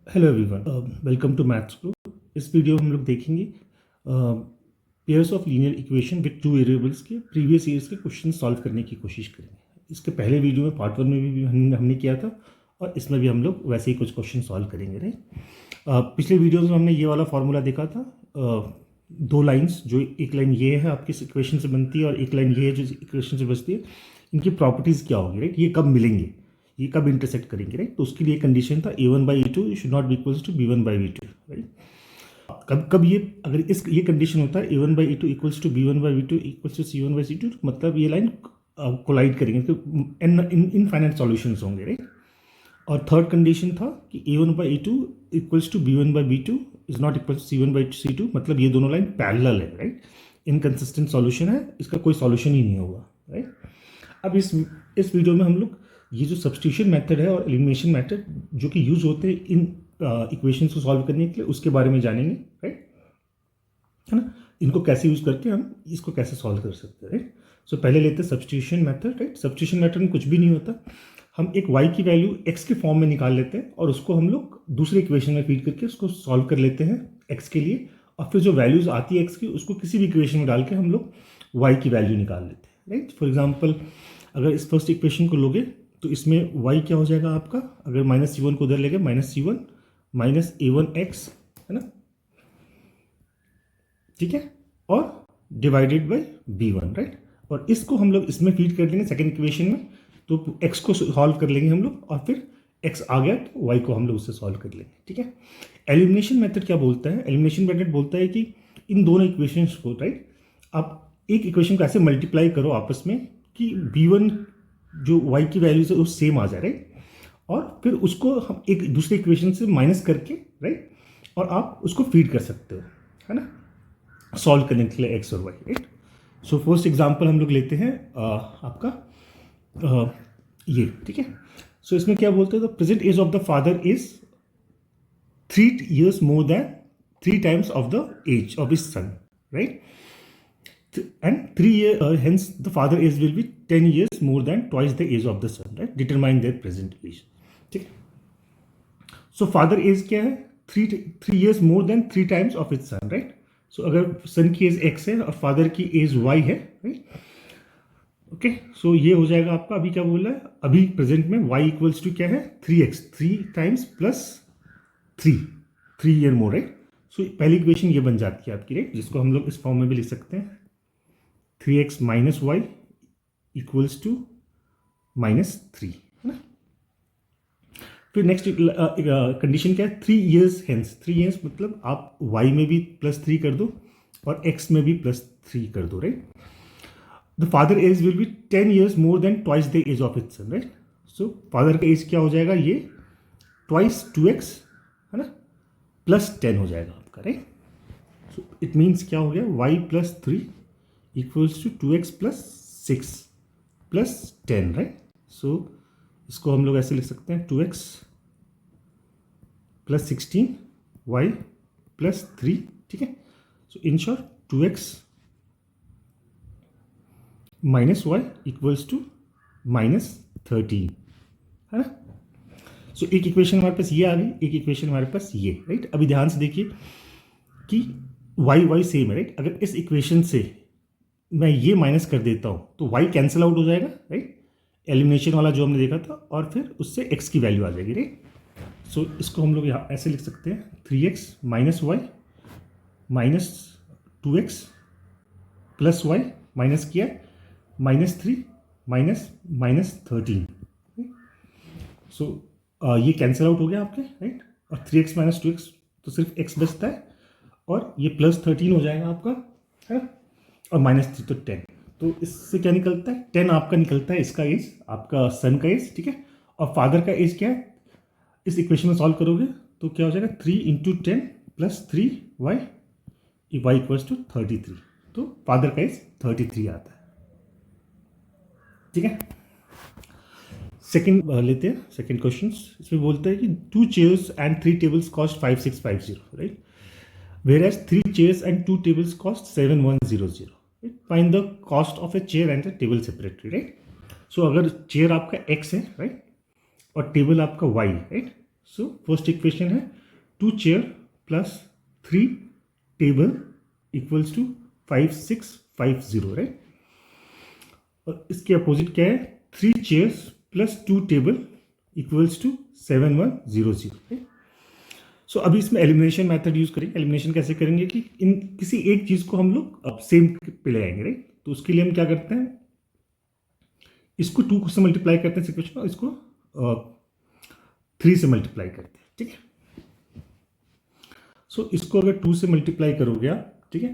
Hello everyone, welcome to maths group. इस video में हम लोग देखेंगे pairs of linear equation with two variables के प्रीवियस ईयर्स के क्वेश्चन सॉल्व करने की कोशिश करेंगे। इसके पहले वीडियो में पार्ट 1 में भी हमने किया था और इसमें भी हम लोग वैसे ही कुछ क्वेश्चन सॉल्व करेंगे। राइट, पिछले वीडियोज़ में हमने ये वाला फॉर्मूला देखा था। दो लाइंस, जो एक लाइन ये है आपकी इक्वेशन से बनती है और एक लाइन ये है जो इक्वेशन से बचती है, इनकी प्रॉपर्टीज़ क्या होंगी। राइट, ये कब मिलेंगे, ये कब इंटरसेक्ट करेंगे। राइट, तो उसके लिए कंडीशन था a1/a2 should not be equals to b1/b2। Right, कब कब ये अगर ये कंडीशन होता है a1/a2 equals to b1/b2 equals to c1/c2, मतलब ये लाइन कोलाइड करेंगे तो इनफाइनाइट सॉल्यूशंस होंगे। राइट, और थर्ड कंडीशन था कि a1/a2 equals to b1/b2 is not equal to c1/c2, मतलब ये दोनों लाइन पैरेलल है। राइट, इनकंसिस्टेंट सॉल्यूशन है, इसका कोई सॉल्यूशन ही नहीं होगा। राइट, अब इस वीडियो में हम लोग ये जो सब्स्टिट्यूशन मेथड है और एलिमिनेशन मेथड जो कि यूज होते हैं इन इक्वेशंस को सॉल्व करने के लिए, उसके बारे में जानेंगे। राइट, है ना, इनको कैसे यूज करके हम इसको कैसे सॉल्व कर सकते हैं। राइट, सो पहले लेते हैं substitution method. Right, substitution method में कुछ भी नहीं होता, हम एक y की वैल्यू x के फॉर्म में निकाल लेते हैं और उसको हम लोग दूसरे इक्वेशन में फीड करके उसको सॉल्व कर लेते हैं x के लिए, और फिर जो वैल्यूज आती है x की उसको किसी भी इक्वेशन में डाल के हम लोग y की वैल्यू निकाल लेते हैं। राइट, फॉर एग्जाम्पल अगर इस फर्स्ट इक्वेशन को लोगे तो इसमें y क्या हो जाएगा आपका, अगर -c1 को उधर लेंगे -c1 माइनस a1x, है ना, ठीक है, और डिवाइडेड बाय b1। राइट, और इसको हम लोग इसमें फीड कर देंगे सेकेंड इक्वेशन में, तो x को सॉल्व कर लेंगे हम लोग और फिर x आ गया तो y को हम लोग उससे सॉल्व कर लेंगे। ठीक है, एलिमिनेशन मेथड क्या बोलता है, एलिमिनेशन मेथड बोलता है कि इन दोनों इक्वेशंस को, राइट, आप एक इक्वेशन को ऐसे मल्टीप्लाई करो आपस में कि b1 जो y की वैल्यू से वो सेम आ जाए। राइट, और फिर उसको हम एक दूसरे इक्वेशन से माइनस करके, राइट, और आप उसको फीड कर सकते हो, है ना, सॉल्व करने के लिए x और y। Right, so first example हम लोग लेते हैं आपका ये। ठीक है, सो इसमें क्या बोलते हैं, the present age of the father is 3 years more than 3 times of the age of his son. Right, and 3 years hence the father age will be 10 years more than twice the age of the son। right, determine their present age। ठीक है, so father age क्या है, 3 years more than 3 times of his son। right, so अगर son की as x है और father की as y है, right, ओके, सो ये हो जाएगा आपका, अभी क्या बोल रहा है, अभी प्रेजेंट में y इक्वल्स टू क्या है 3x, 3 times plus 3 year more. Right, so पहली इक्वेशन ये बन जाती है आपकी। राइट, जिसको हम लोग इस फॉर्म में भी लिख सकते हैं, 3x minus y equals to -3, है ना। फिर नेक्स्ट कंडीशन क्या है, 3 years हेंस, 3 years मतलब आप y में भी +3 कर दो और x में भी +3 कर दो। Right, the father age will be 10 years more than twice the age of its son. Right, so father का एज क्या हो जाएगा, ये ट्वाइस 2x, है ना, +10 हो जाएगा आपका। राइट, सो इट मीन्स क्या हो गया, y +3 equals to 2x + 6 + 10। Right, so इसको हम लोग ऐसे लिख सकते हैं, 2x + 16 y + 3। ठीक है, so in short 2x minus y equals to -13, है ना। सो एक इक्वेशन हमारे पास ये आ गई, एक इक्वेशन हमारे पास ये। राइट, अभी ध्यान से देखिए कि y सेम है। राइट, अगर इस इक्वेशन से मैं ये माइनस कर देता हूँ तो y कैंसिल आउट हो जाएगा। राइट, एलिमिनेशन वाला जो हमने देखा था, और फिर उससे x की वैल्यू आ जाएगी। राइट, सो इसको हम लोग यहाँ ऐसे लिख सकते हैं, 3x minus y minus 2x plus y minus किया -3 -13। सो ये कैंसिल आउट हो गया आपके। राइट, और 3x माइनस 2x तो सिर्फ x बचता है, और ये +13 हो जाएगा आपका, है ना, और -3 तो 10। तो इससे क्या निकलता है, 10 आपका निकलता है, इसका एज आपका सन का एज। ठीक है, और फादर का एज क्या है, इस इक्वेशन में सॉल्व करोगे तो क्या हो जाएगा, 3 × 10 + 3y इक्वल्स टू 33। तो फादर का एज 33 आता है। ठीक है, सेकंड लेते हैं, सेकंड क्वेश्चन। इसमें बोलते हैं कि 2 chairs and 3 tables cost 5650। Right, whereas 3 chairs and 2 tables cost 7100। right? Find the cost of a chair and a table separately। right, so अगर चेयर आपका x है, राइट, और टेबल आपका y है, राइट, सो फर्स्ट इक्वेशन है 2 chair plus 3 table equals to 5650, right. और इसके opposite क्या है, 3 chairs plus 2 table equals to 7100, right. So अभी इसमें एलिमिनेशन मेथड यूज करेंगे। एलिमिनेशन कैसे करेंगे कि इन किसी एक चीज को हम लोग सेम पे ले आएंगे, राइट। तो उसके लिए हम क्या करते हैं, इसको 2 से मल्टीप्लाई करते हैं इक्वेशन, और इसको 3 से मल्टीप्लाई करते हैं, ठीक है। सो इसको अगर 2 से मल्टीप्लाई करोगे आप, ठीक है,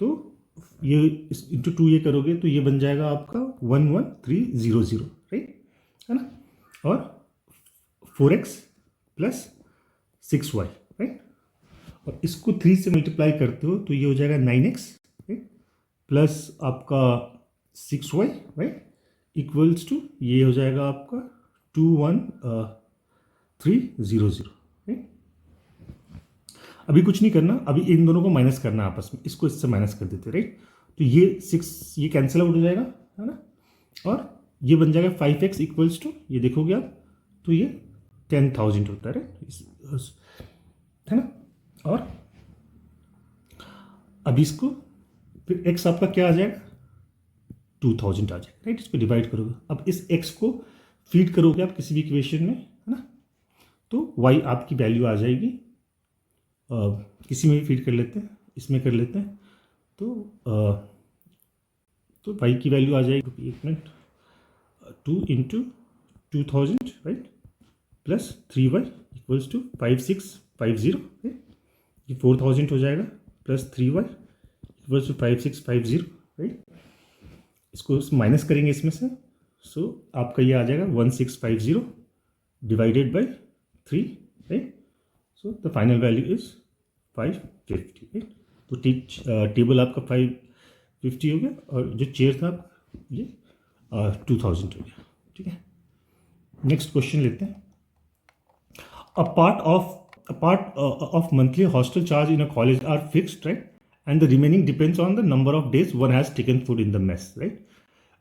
तो ये इंटू 2 ये करोगे तो ये बन जाएगा आपका 11300, राइट, है ना। और 4x प्लस 6y, राइट। और इसको 3 से मल्टीप्लाई करते हो तो ये हो जाएगा 9x, राइट, प्लस आपका 6y, राइट, इक्वल्स टू ये हो जाएगा आपका 21300, राइट। अभी कुछ नहीं करना, अभी इन दोनों को माइनस करना आपस में, इसको इससे माइनस कर देते, राइट। तो ये 6 ये कैंसिल आउट हो जाएगा, है ना, और ये बन जाएगा 5x इक्वल्स टू, ये देखोगे आप तो ये 10,000 होता है, राइट, है ना। और अभी इसको फिर x आपका क्या आ जाएगा, 2000 आ जाएगा, राइट। इसको डिवाइड करोगे, अब इस x को फीड करोगे आप किसी भी इक्वेशन में, है ना, तो y आपकी वैल्यू आ जाएगी, किसी में भी फीड कर लेते हैं, इसमें कर लेते हैं, तो y की वैल्यू आ जाएगी, एक minute, 2 into 2000, right, plus 3y equals to 5650, ये 4000 हो जाएगा, plus 3y equals to 5650, right. इसको माइनस करेंगे इसमें से, सो आपका ये आ जाएगा 1650 divided by 3, right. So the final value is 550, right. तो टेबल आपका 550 हो गया, और जो चेयर था ये 2000 हो गया, ठीक है। नेक्स्ट क्वेश्चन लेते हैं। A part of monthly hostel charge in a college are fixed, right? And the remaining depends on the number of days one has taken food in the mess, right?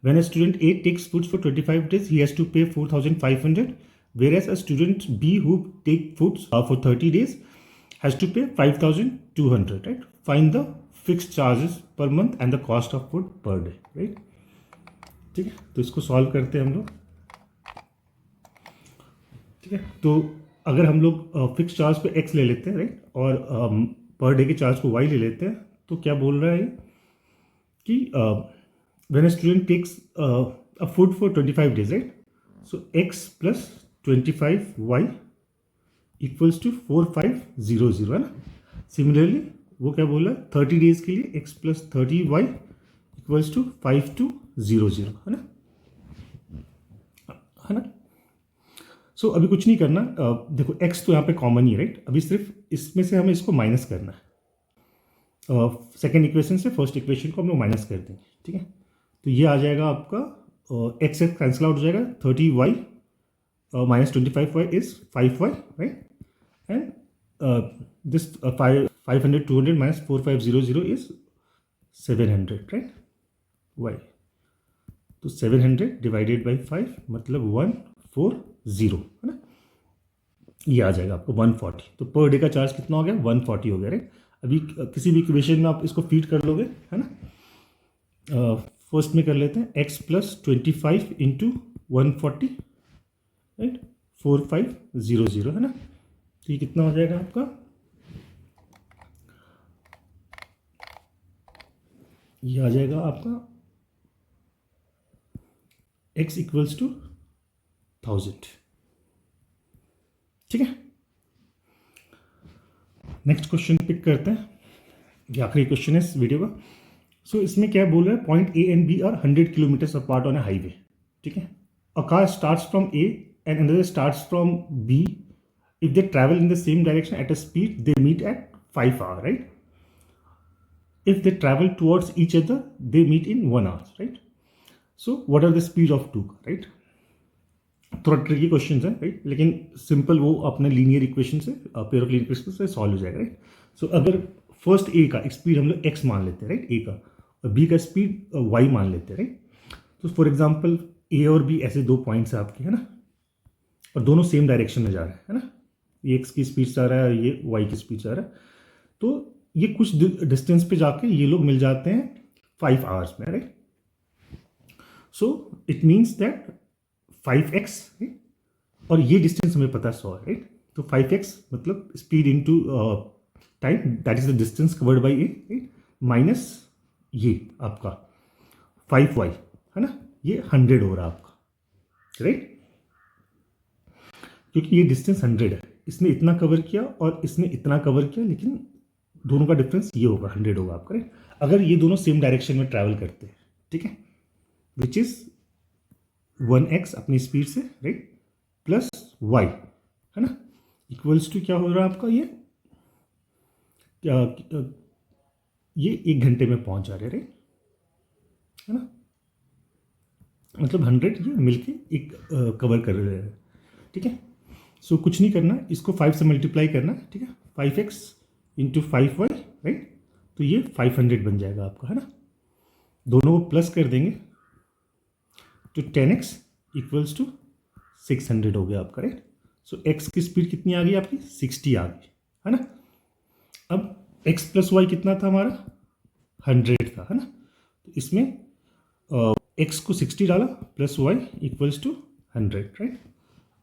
When a student A takes foods for 25 days, he has to pay 4,500, whereas a student B who take foods for 30 days has to pay 5,200, right? Find the fixed charges per month and the cost of food per day, right? ठीक है, तो इसको solve करते हैं हम लोग, ठीक है। तो अगर हम लोग फिक्स चार्ज पे x ले लेते हैं, राइट, और पर डे के चार्ज को y ले लेते हैं, तो क्या बोल रहा है कि when a student takes a food for 25 days, right, so x plus 25y equals to 4500, है ना। सिमिलरली वो क्या बोल रहा है, 30 डेज के लिए x plus 30y equals to 5200, है ना, है ना। सो अभी कुछ नहीं करना, देखो x तो यहाँ पे कॉमन ही है, राइट। अभी सिर्फ इसमें से हमें इसको माइनस करना है, सेकेंड इक्वेशन से फर्स्ट इक्वेशन को हम लोग माइनस कर देंगे, ठीक है। तो ये आ जाएगा आपका x कैंसिल आउट हो जाएगा, 30y minus 25y is 5y, right, and this 500 200 minus 4500 is 700, right, y। तो 700 डिवाइडेड बाई 5 मतलब 140, है ना, ये आ जाएगा आपको 140। तो पर डे का चार्ज कितना हो गया, 140 हो गया, राइट। अभी किसी भी इक्वेशन में आप इसको फीड कर लोगे, है ना। फर्स्ट में कर लेते हैं x प्लस 25 इंटू 140, राइट, 4500, है ना। तो ये कितना हो जाएगा आपका, ये आ जाएगा आपका x इक्वल्स टू 1000, ठीक है। नेक्स्ट क्वेश्चन पिक करते हैं, ये आखिरी क्वेश्चन है इस वीडियो का। सो इसमें क्या बोल रहा है, point A and B are 100 kilometres apart on a highway, ठीक है। A car starts from A and another starts from B, if they travel in the same direction at a speed they meet at 5 hours, right. If they travel towards each other they meet in 1 hour, right. So what are the speed of two, right. थोड़ा tricky question है, right, लेकिन simple वो अपने linear equation से, pair of linear equation से solve हो जाएगा, right. सो अगर फर्स्ट ए का स्पीड हम लोग x मान लेते हैं, राइट, ए का, और b का स्पीड y मान लेते हैं, राइट। तो फॉर एग्जांपल a और b ऐसे 2 पॉइंट्स हैं आपके, है ना, और दोनों सेम डायरेक्शन में जा रहे हैं, है ना। ये एक्स की स्पीड से आ रहा है, ये वाई की स्पीड से आ रहा है। तो ये कुछ डिस्टेंस पे जाके ये लोग मिल जाते हैं 5 आवर्स में, right. So it means that 5x, और ये डिस्टेंस हमें पता है 100, राइट। तो 5x मतलब speed into time, that is the distance covered by A, right, minus ये आपका 5y, है ना, ये 100 हो रहा है आपका, राइट। क्योंकि ये डिस्टेंस 100 है, इसने इतना कवर किया और इसने इतना कवर किया, लेकिन दोनों का डिफरेंस ये होगा, 100 होगा आपका, राइट। अगर ये दोनों सेम डायरेक्शन में ट्रैवल करते हैं, ठीक है, विच इज 1x अपनी स्पीड से, राइट, प्लस y, है ना, इक्वल्स टू क्या हो रहा है आपका, ये 1 घंटे में पहुंच जा रहे हैं, राइट, है ना, मतलब 100 ये मिलके एक कवर कर रहे हैं, ठीक है। सो कुछ नहीं करना, इसको 5 से मल्टीप्लाई करना, ठीक है, 5x इंटू 5y, राइट, तो ये 500 बन जाएगा आपका, है ना। दोनों को प्लस कर देंगे तो 10x इक्वल्स टू 600 हो गया आपका, राइट। सो x की स्पीड कितनी आ गई आपकी, 60 आ गई, है ना। अब x प्लस वाई कितना था हमारा, 100 था, है ना। तो इसमें x को 60 डाला plus y equals to 100, right,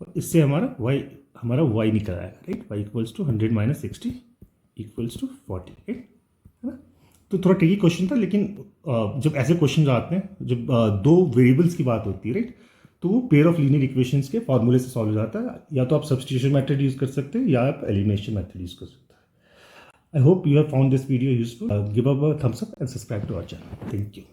और इससे हमारा y निकल आएगा, right, y equals to 100 minus 60 equals to 40, right, है ना। तो थोड़ा ट्रिकी क्वेश्चन था, लेकिन जब ऐसे क्वेश्चन आते हैं, जब दो वेरिएबल्स की बात होती है, राइट, तो वो पेयर ऑफ लीनियर इक्वेशंस के फॉर्मूले से सॉल्व हो जाता है। या तो आप सब्स्टिट्यूशन मेथड यूज कर सकते हैं या आप एलिमिनेशन मेथड यूज कर सकते हैं। I hope you have found this video useful. Give a thumbs up and subscribe to our channel. Thank you.